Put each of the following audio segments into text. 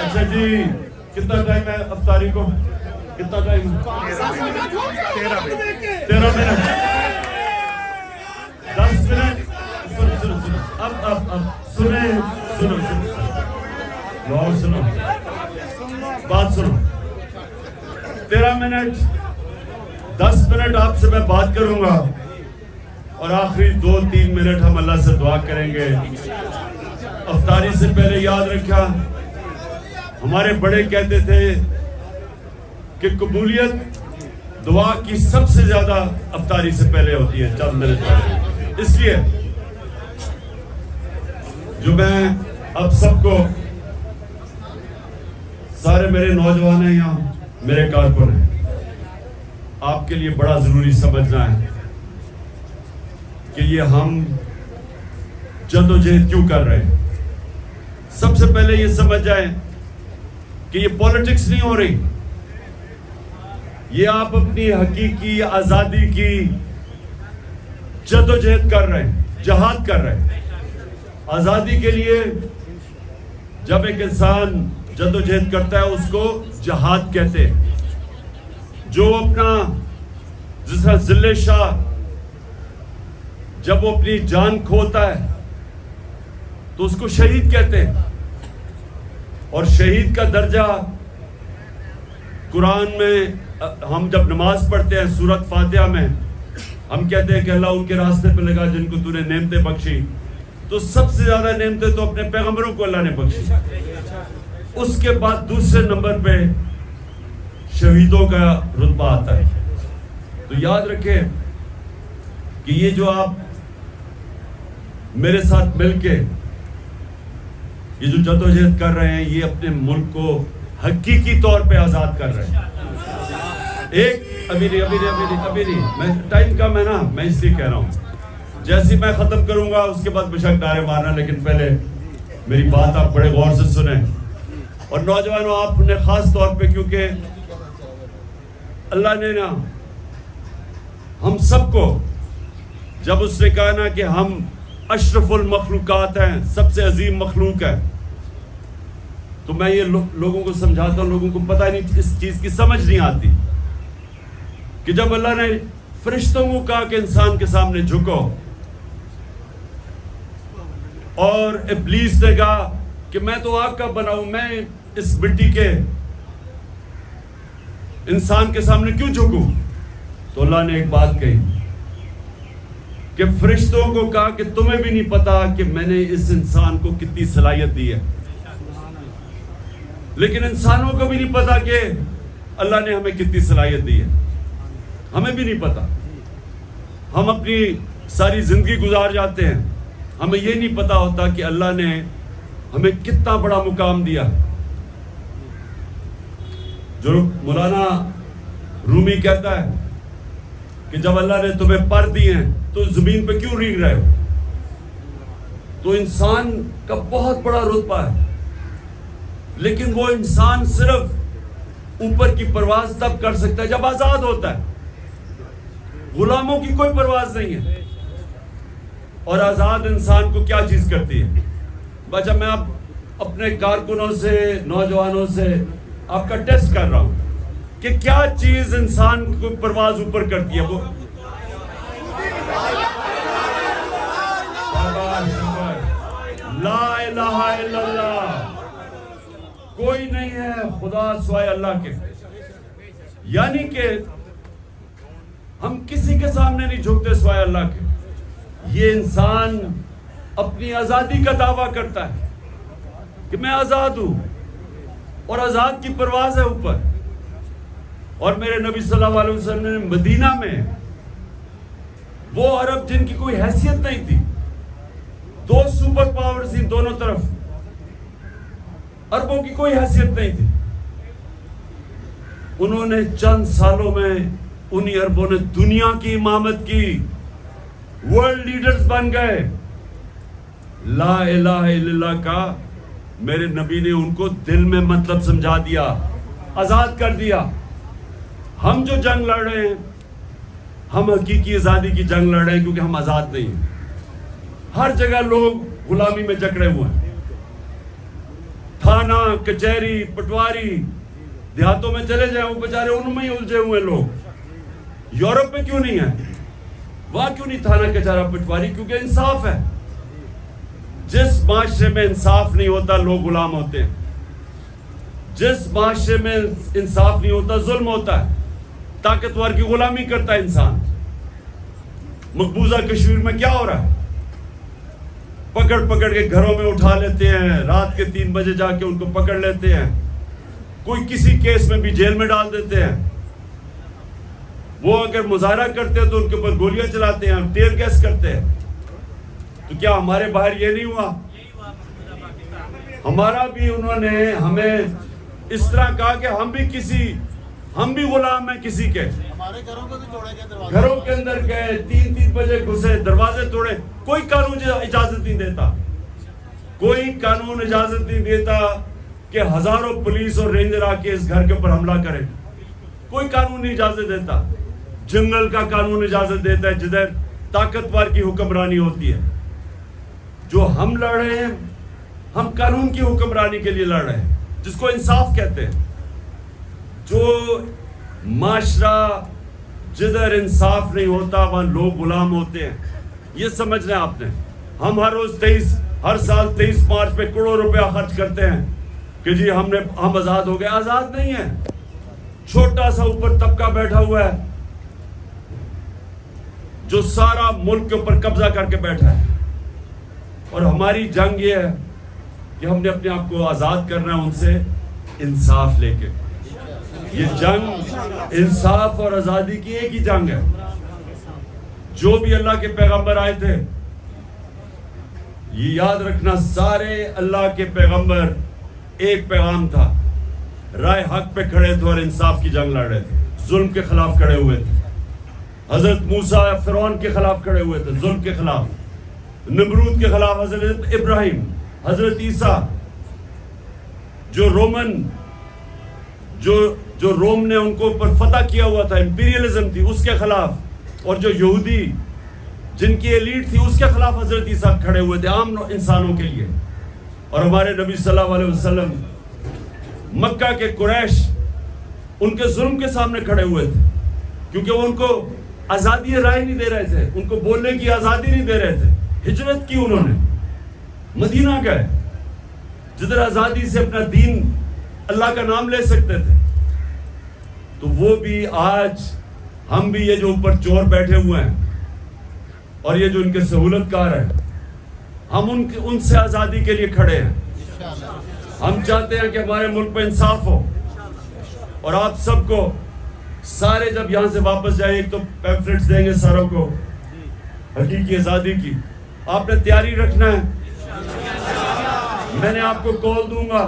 अच्छा जी, कितना टाइम है अफ्तारी को? कितना टाइम? 13 मिनट। 10 मिनट। सुनो अब सुनो बात सुनो। 13 मिनट 10 मिनट आपसे मैं बात करूंगा और आखिरी 2-3 मिनट हम अल्लाह से दुआ करेंगे। अफ्तारी से पहले याद रखा, हमारे बड़े कहते थे कि कबूलियत दुआ की सबसे ज्यादा अफ्तारी से पहले होती है, चंद मिनट पहले। इसलिए जो मैं अब सबको, सारे मेरे नौजवान हैं यहाँ, मेरे कारकुन हैं, आपके लिए बड़ा जरूरी समझना है कि ये हम जद्दोजहद क्यों कर रहे हैं। सबसे पहले ये समझ जाए कि ये पॉलिटिक्स नहीं हो रही, ये आप अपनी हकीकी आजादी की जद्दोजहद कर रहे हैं, जहाद कर रहे हैं। आजादी के लिए जब एक इंसान जद्दोजहद करता है उसको जहाद कहते हैं। जो अपना, जिस तरह जिले शाह जब वो अपनी जान खोता है तो उसको शहीद कहते हैं। और शहीद का दर्जा कुरान में, हम जब नमाज पढ़ते हैं सूरत फातिहा में हम कहते हैं कि अल्लाह उनके रास्ते पे लगा जिनको तूने नेमतें बख्शी। तो सबसे ज्यादा नेमतें तो अपने पैगंबरों को अल्लाह ने बख्शी। उसके बाद दूसरे नंबर पे शहीदों का रुतबा आता है। तो याद रखें कि ये जो आप मेरे साथ मिलके ये जो जद्दोजहद कर रहे हैं, ये अपने मुल्क को हकीकी तौर पे आजाद कर रहे हैं। अभी नहीं, मैं टाइम कम है ना, मैं इसलिए कह रहा हूं। जैसे मैं खत्म करूंगा उसके बाद बेशक नारे मारना, लेकिन पहले मेरी बात आप बड़े गौर से सुने। और नौजवानों, आपने खास तौर पे, क्योंकि अल्लाह ने ना हम सबको, जब उसने कहा ना कि हम अशरफुल मखलूकात हैं, सबसे अजीम मखलूक है, तो मैं ये लोगों को समझाता हूं, लोगों को पता नहीं, इस चीज की समझ नहीं आती कि जब अल्लाह ने फरिश्तों को कहा कि इंसान के सामने झुको, और इब्लीस ने कहा कि मैं तो आग का बनाऊं, मैं इस मिट्टी के इंसान के सामने क्यों झुकूं? तो अल्लाह ने एक बात कही कि फरिश्तों को कहा कि तुम्हें भी नहीं पता कि मैंने इस इंसान को कितनी सलाहियत दी है। लेकिन इंसानों को भी नहीं पता कि अल्लाह ने हमें कितनी सलाहियत दी है, हमें भी नहीं पता। हम अपनी सारी जिंदगी गुजार जाते हैं, हमें यह नहीं पता होता कि अल्लाह ने हमें कितना बड़ा मुकाम दिया। जो मौलाना रूमी कहता है कि जब अल्लाह ने तुम्हें पर दिए हैं तो जमीन पे क्यों रींग रहे हो? तो इंसान का बहुत बड़ा रुतबा है, लेकिन वो इंसान सिर्फ ऊपर की परवाज तब कर सकता है जब आजाद होता है। गुलामों की कोई परवाज नहीं है। और आजाद इंसान को क्या चीज करती है? बच्चा, मैं आप अपने कारकुनों से, नौजवानों से आपका टेस्ट कर रहा हूं कि क्या चीज इंसान को परवाज ऊपर करती है। वो ला इलाहा इल्लल्लाह, कोई नहीं है खुदा सिवाय अल्लाह के। यानी कि हम किसी के सामने नहीं झुकते सिवाय अल्लाह के। ये इंसान अपनी आजादी का दावा करता है कि मैं आजाद हूं, और आजाद की परवाज है ऊपर। और मेरे नबी सल्लल्लाहु अलैहि वसल्लम ने मदीना में, वो अरब जिनकी कोई हैसियत नहीं थी, 2 सुपर पावर थी दोनों तरफ, अरबों की कोई हैसियत नहीं थी, उन्होंने चंद सालों में उन्हीं अरबों ने दुनिया की इमामत की, वर्ल्ड लीडर्स बन गए। ला इलाहा इल्लल्लाह का मेरे नबी ने उनको दिल में मतलब समझा दिया, आजाद कर दिया। हम जो जंग लड़ रहे हैं, हम हकीकी आजादी की जंग लड़ रहे हैं, क्योंकि हम आजाद नहीं हैं। हर जगह लोग गुलामी में जकड़े हुए हैं। थाना, कचहरी, पटवारी, देहातों में चले जाए, वो बेचारे उनमें ही उलझे हुए लोग। यूरोप में क्यों नहीं है? वहां क्यों नहीं थाना, कचहरा, पटवारी? क्योंकि इंसाफ है। जिस माशरे में इंसाफ नहीं होता, लोग गुलाम होते हैं। जिस माशरे में इंसाफ नहीं होता, जुल्म होता है, ताकतवर की गुलामी करता है इंसान। मकबूजा कश्मीर में क्या हो रहा है? पकड़ पकड़ के घरों में उठा लेते हैं, रात के 3 बजे जाके उनको पकड़ लेते हैं, कोई किसी केस में भी जेल में डाल देते हैं। वो अगर मुजाहरा करते हैं तो उनके ऊपर गोलियां चलाते हैं, टेयर गैस करते हैं। तो क्या हमारे बाहर ये नहीं हुआ? हमारा भी उन्होंने हमें इस तरह कहा कि हम भी गुलाम हैं किसी के। हमारे घरों को भी तोड़े गए, घरों के अंदर गए, 3-3 बजे घुसे, दरवाजे तोड़े। कोई कानून इजाजत नहीं देता, कोई कानून इजाजत नहीं देता कि हजारों पुलिस और रेंजर आके इस घर के ऊपर हमला करें। कोई कानून नहीं इजाजत देता। जंगल का कानून इजाजत देता है, जिधर ताकतवर की हुक्मरानी होती है। जो हम लड़ रहे हैं, हम कानून की हुक्मरानी के लिए लड़ रहे हैं, जिसको इंसाफ कहते हैं। जो माशरा जिधर इंसाफ नहीं होता, वहां लोग गुलाम होते हैं। ये समझना है आपने। हम हर साल 23 मार्च पे करोड़ों रुपया खर्च करते हैं कि जी हम आजाद हो गए। आजाद नहीं है। छोटा सा ऊपर तबका बैठा हुआ है जो सारा मुल्क के ऊपर कब्जा करके बैठा है। और हमारी जंग ये है कि हमने अपने आप को आजाद करना है उनसे, इंसाफ लेके। ये जंग इंसाफ और आजादी की एक ही जंग है। जो भी अल्लाह के पैगंबर आए थे, ये याद रखना, सारे अल्लाह के पैगंबर एक पैगाम था, राय हक पे खड़े थे और इंसाफ की जंग लड़ रहे थे, जुल्म के खिलाफ खड़े हुए थे। हजरत मूसा फिरौन के खिलाफ खड़े हुए थे, जुल्म के खिलाफ। नमरूद के खिलाफ हजरत इब्राहिम, हजरत ईसा। जो रोम ने उनको ऊपर फतह किया हुआ था, इंपीरियलिज्म थी, उसके खिलाफ। और जो यहूदी जिनकी एलीट थी, उसके खिलाफ हजरत ईसा खड़े हुए थे, आम इंसानों के लिए। और हमारे नबी सल्लल्लाहु अलैहि वसल्लम, मक्का के कुरैश उनके जुल्म के सामने खड़े हुए थे, क्योंकि वो उनको आजादी राय नहीं दे रहे थे, उनको बोलने की आजादी नहीं दे रहे थे। हिजरत की उन्होंने, मदीना गए, जिधर आजादी से अपना दीन, अल्लाह का नाम ले सकते थे। तो वो भी आज, हम भी, ये जो ऊपर चोर बैठे हुए हैं और ये जो इनके सहूलतकार हैं, हम उनसे आजादी के लिए खड़े हैं। हम चाहते हैं कि हमारे मुल्क में इंसाफ हो। और आप सबको सारे जब यहां से वापस जाए, एक तो पैम्फलेट्स देंगे सारों को हकीकी आजादी की। आपने तैयारी रखना है, मैंने आपको कॉल दूंगा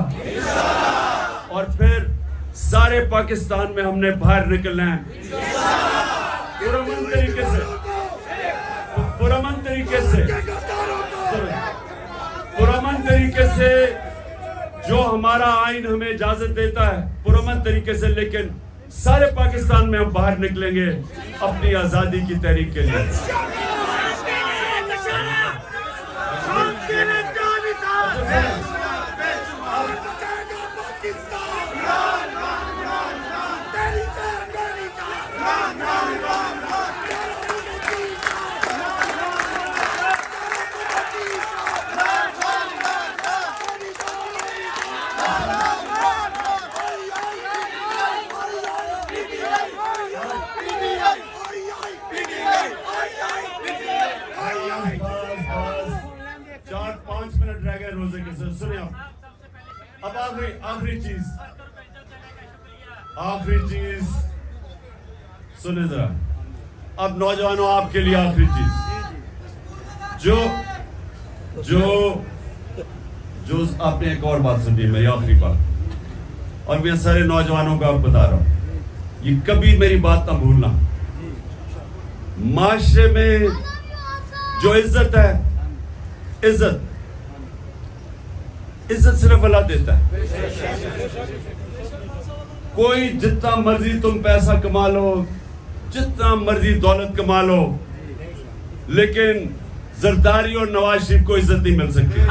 और फिर सारे पाकिस्तान में हमने बाहर निकलना है पुरअमन तरीके से, जो हमारा आइन हमें इजाजत देता है, पुरअमन तरीके से। लेकिन सारे पाकिस्तान में हम बाहर निकलेंगे अपनी आजादी की तहरीक के लिए। रोजे के साथ सुनिए अब आखिरी चीज सुने जरा। अब नौजवानों, आपके लिए आखिरी चीज, जो आपने एक और बात सुनी, मेरी आखिरी बात, और मैं सारे नौजवानों को आप बता रहा हूं, ये कभी मेरी बात ना भूलना। माशरे में जो इज्जत है, इज्जत सिर्फ अल्लाह देता है। कोई जितना मर्जी तुम पैसा कमा लो, जितना मर्जी दौलत कमा लो, लेकिन जरदारी और नवाज शरीफ को इज्जत नहीं मिल सकती,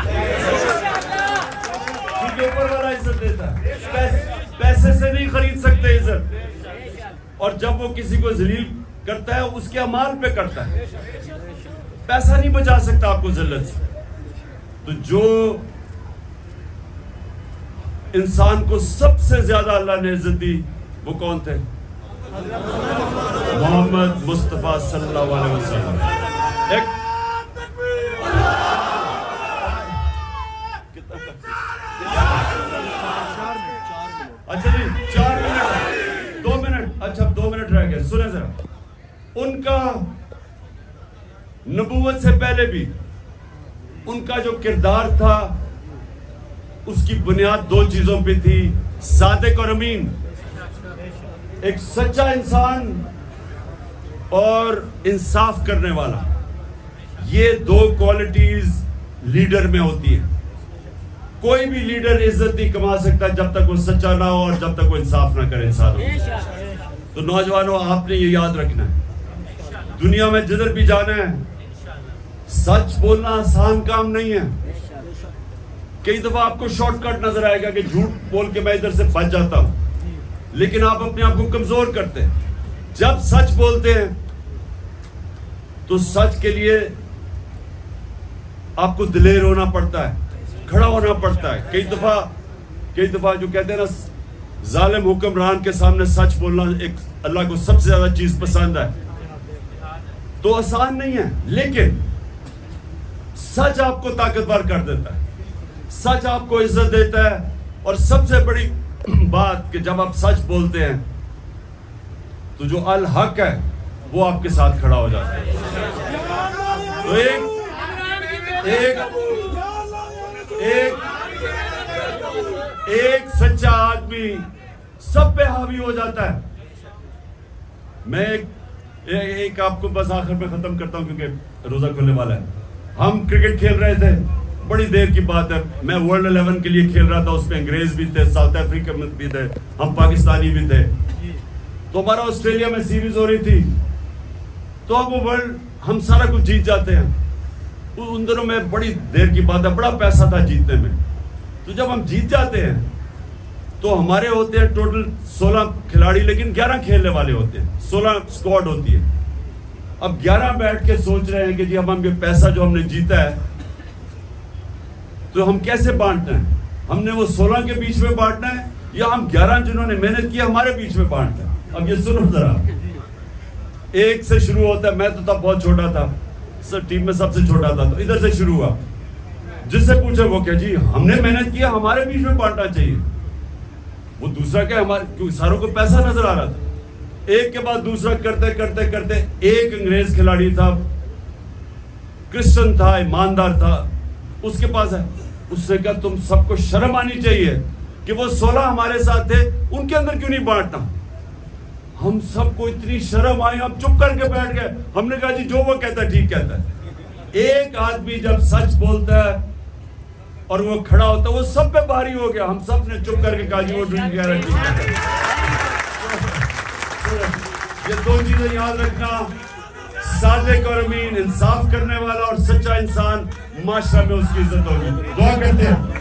आपके ऊपर वाला इज्जत देता है। पैसे से नहीं खरीद सकते इज्जत। और जब वो किसी को जलील करता है उसके अमाल पे करता है, पैसा नहीं बचा सकता आपको जिल्लत से। तो जो इंसान को सबसे ज्यादा अल्लाह ने इज्जत दी वो कौन थे? मोहम्मद मुस्तफा सल्लल्लाहु अलैहि वसल्लम। अच्छा जी 4 मिनट 2 मिनट, अच्छा 2 मिनट रह गए। सुने जरा, उनका नबूवत से पहले भी उनका जो किरदार था उसकी बुनियाद 2 चीजों पे थी, सादिक और अमीन। एक सच्चा इंसान और इंसाफ करने वाला, ये 2 क्वालिटीज लीडर में होती है। कोई भी लीडर इज्जत नहीं कमा सकता जब तक वो सच्चा ना हो और जब तक वो इंसाफ ना करे इंसानों। तो नौजवानों, आपने ये याद रखना है, दुनिया में जिधर भी जाना है सच बोलना आसान काम नहीं है। कई दफा आपको शॉर्टकट नजर आएगा कि झूठ बोल के मैं इधर से बच जाता हूं, लेकिन आप अपने आप को कमजोर करते हैं। जब सच बोलते हैं तो सच के लिए आपको दिलेर होना पड़ता है, खड़ा होना पड़ता है। कई दफा जो कहते हैं ना, जालिम हुक्मरान के सामने सच बोलना एक अल्लाह को सबसे ज्यादा चीज पसंद है। तो आसान नहीं है, लेकिन सच आपको ताकतवर कर देता है, सच आपको इज्जत देता है। और सबसे बड़ी बात कि जब आप सच बोलते हैं तो जो अल हक है वो आपके साथ खड़ा हो जाता है। तो एक सच्चा आदमी सब पे हावी हो जाता है। मैं एक आपको बस आखिर में खत्म करता हूं क्योंकि रोजा खुलने वाला है। हम क्रिकेट खेल रहे थे, बड़ी देर की बात है, मैं वर्ल्ड 11 के लिए खेल रहा था, उसमें अंग्रेज भी थे, साउथ अफ्रीका में भी थे, हम पाकिस्तानी भी थे। तो हमारा ऑस्ट्रेलिया में सीरीज हो रही थी, तो अब वो वर्ल्ड हम सारा कुछ जीत जाते हैं। उन दिनों में बड़ी देर की बात है, बड़ा पैसा था जीतने में। तो जब हम जीत जाते हैं तो हमारे होते हैं टोटल 16 खिलाड़ी, लेकिन 11 खेलने वाले होते हैं, 16 स्क्वाड होती है। अब 11 बैठ के सोच रहे हैं कि जी हम ये पैसा जो हमने जीता है तो हम कैसे बांटना है? हमने वो 16 के बीच में बांटना है या हम 11 जिन्होंने मेहनत की हमारे बीच में बांटना है? अब ये सुनो जरा, 1 से शुरू होता है। मैं तो तब बहुत छोटा था, सर टीम में सबसे छोटा था, तो इधर से शुरू हुआ। जिससे पूछे वो क्या जी हमने मेहनत किया, हमारे बीच में बांटना चाहिए। वो दूसरा क्या, हमारे क्योंकि सारों को पैसा नजर आ रहा था। एक के बाद दूसरा करते करते करते एक अंग्रेज खिलाड़ी था, क्रिश्चियन था, ईमानदार था, उसके पास है। उसने कहा तुम सबको शर्म आनी चाहिए कि वो 16 हमारे साथ थे, उनके अंदर क्यों नहीं बांटना? हम सबको इतनी शर्म आई, हम चुप करके बैठ गए। हमने कहा जी जो वो कहता है ठीक कहता है। एक आदमी जब सच बोलता है और वो खड़ा होता है, वो सब पे भारी हो गया। हम सब ने चुप करके कहा जी वो ठीक कह रहा है। ये 2 चीजें याद रखना, सादिक और अमीन, इंसाफ करने वाला और सच्चा इंसान, माशरा में उसकी इज्जत होगी। दुआ करते हैं।